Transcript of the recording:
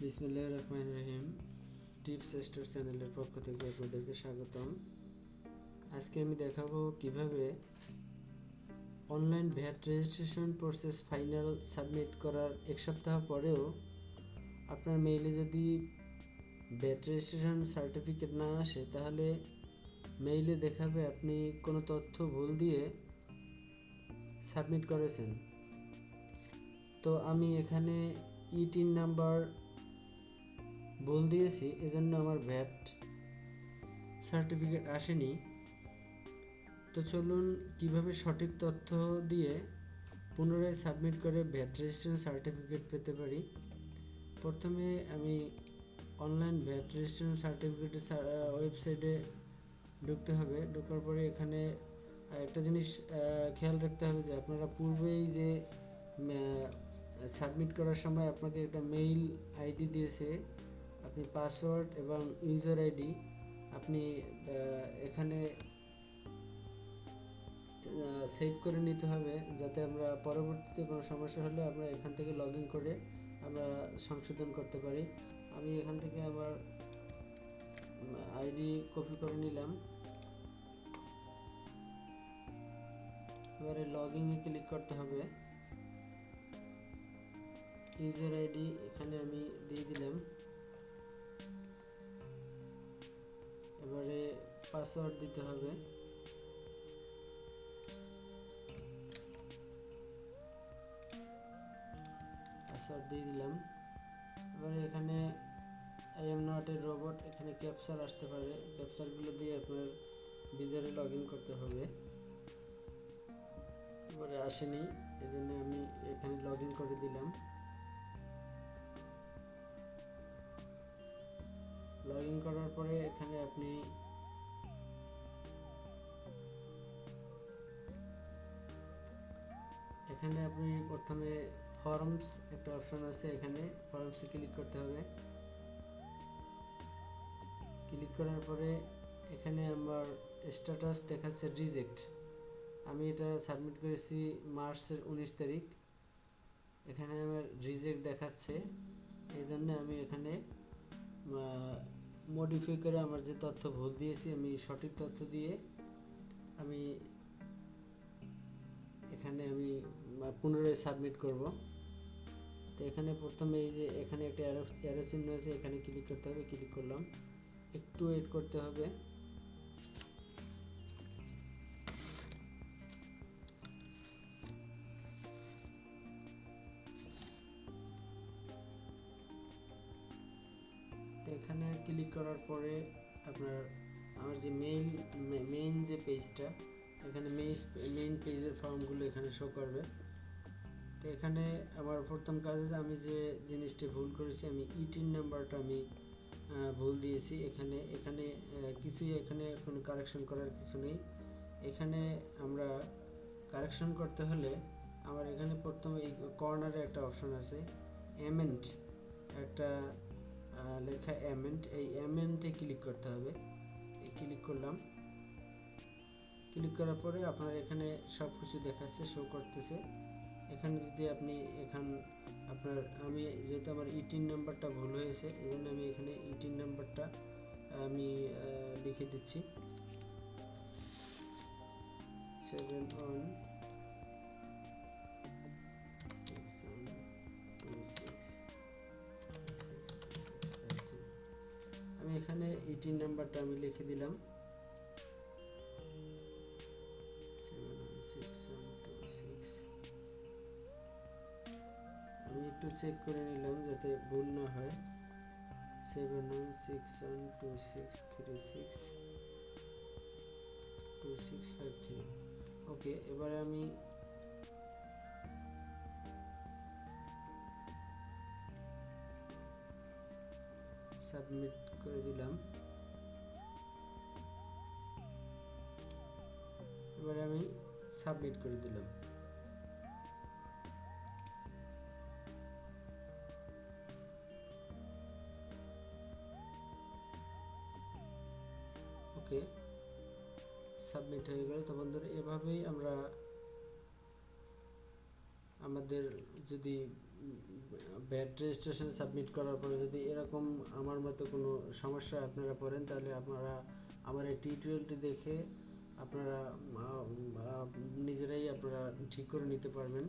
বিসমিল্লাহির রহমানির রহিম। Tips store চ্যানেলের পক্ষ থেকে আপনাদেরকে স্বাগতম। আজকে আমি দেখাবো কিভাবে online VAT registration process final submit করার এক সপ্তাহ পরেও আপনার মেইলে যদি ভ্যাট রেজিস্ট্রেশন সার্টিফিকেট না আসে, তাহলে মেইলে দেখাবে আপনি কোনো তথ্য ভুল দিয়ে সাবমিট করেছেন। তো আমি এখানে টিন নাম্বার ভুল দিয়েছি, এজন্য আমার ভ্যাট সার্টিফিকেট আসেনি। তো চলুন কিভাবে সঠিক তথ্য দিয়ে পুনরায় সাবমিট করে ভ্যাট রেজিস্ট্রেশন সার্টিফিকেট পেতে পারি। প্রথমে আমি অনলাইন ভ্যাট রেজিস্ট্রেশন সার্টিফিকেটের ওয়েবসাইটে ঢুকতে হবে। ঢোকার পরে এখানে একটা জিনিস খেয়াল রাখতে হবে যে আপনারা পূর্বেই যে সাবমিট করার সময় আপনাকে একটা মেইল আইডি দিয়েছে, আপনি পাসওয়ার্ড এবং ইউজার আইডি আপনি এখানে সেভ করে নিতে হবে, যাতে আমরা পরবর্তীতে কোনো সমস্যা হলে আমরা এখান থেকে লগ ইন করে আমরা সংশোধন করতে পারি। আমি এখান থেকে আমার আইডি কপি করে নিলাম। এবারে লগ ইনে ক্লিক করতে হবে। ইউজার আইডি এখানে আমি দিয়ে দিলাম। এবারে পাসওয়ার্ড দিতে হবে। পাসওয়ার্ড দিয়ে দিলাম। এবারে এখানে I am not a robot, এখানে ক্যাপচার আসতে পারে, ক্যাপচারগুলো দিয়ে আপনার ভিতরে লগ ইন করতে হবে। এবারে আসেনি, এজন্য আমি এখানে লগ ইন করে দিলাম। লগ ইন করার পরে এখানে আপনি প্রথমে ফর্মস একটা অপশন আছে, এখানে ফর্মসে ক্লিক করতে হবে। ক্লিক করার পরে এখানে আমার স্ট্যাটাস দেখাচ্ছে রিজেক্ট। আমি এটা সাবমিট করেছি মার্চের 19 তারিখ। এখানে আমার রিজেক্ট দেখাচ্ছে, এই জন্য আমি এখানে মডিফাই করে আমার যে তথ্য ভুল দিয়েছি আমি সঠিক তথ্য দিয়ে আমি এখানে পুনরায় সাবমিট করব। তো এখানে প্রথমে এই যে এখানে একটা অ্যারো চিহ্ন আছে, এখানে ক্লিক করতে হবে। ক্লিক করলাম, একটু ওয়েট করতে হবে। তো এখানে ক্লিক করার পরে আমার যে মেইন যে পেজটা, এখানে মেইন পেজের ফর্মগুলো এখানে শো করবে। তো এখানে আমার প্রথম কাজ আছে, আমি যে জিনিসটি ভুল করেছি, আমি টিন নাম্বারটা আমি ভুল দিয়েছি। এখানে কোনো কারেকশন করার কিছু নেই। এখানে আমরা কারেকশন করতে হলে আমার এখানে প্রথমে এই কর্নারে একটা অপশন আছে, অ্যামেন্ড, একটা লেখা অ্যামেন্ড, এই অ্যামেন্ডে ক্লিক করতে হবে। ক্লিক করলাম। ক্লিক করার পরে আপনার এখানে সব কিছু দেখাচ্ছে, শো করতেছে। এখানে যদি আপনি আমি যেহেতু আমার টিন নাম্বারটা ভুল হয়েছে, এই জন্য আমি এখানে টিন নাম্বারটা আমি লিখে দিচ্ছি 7126। আমি এখানে টিন নাম্বারটা আমি লিখে দিলাম 716126। আমি একটু চেক করে নিলাম যাতে ভুল না হয়। 716126362653। ওকে, এবারে আমি সাবমিট করে দিলাম। এবারে আমি সাবমিট করে দিলাম। ওকে, সাবমিট হয়ে গেল। তো বন্ধুরা, এভাবেই আমরা আমাদের যদি ভ্যাট রেজিস্ট্রেশন সাবমিট করার পরে যদি এরকম আমার মতো কোনো সমস্যা আপনারা পড়েন, তাহলে আপনারা আমার এই টিউটোরিয়ালটি দেখে আপনারা নিজেরাই আপনারা ঠিক করে নিতে পারবেন।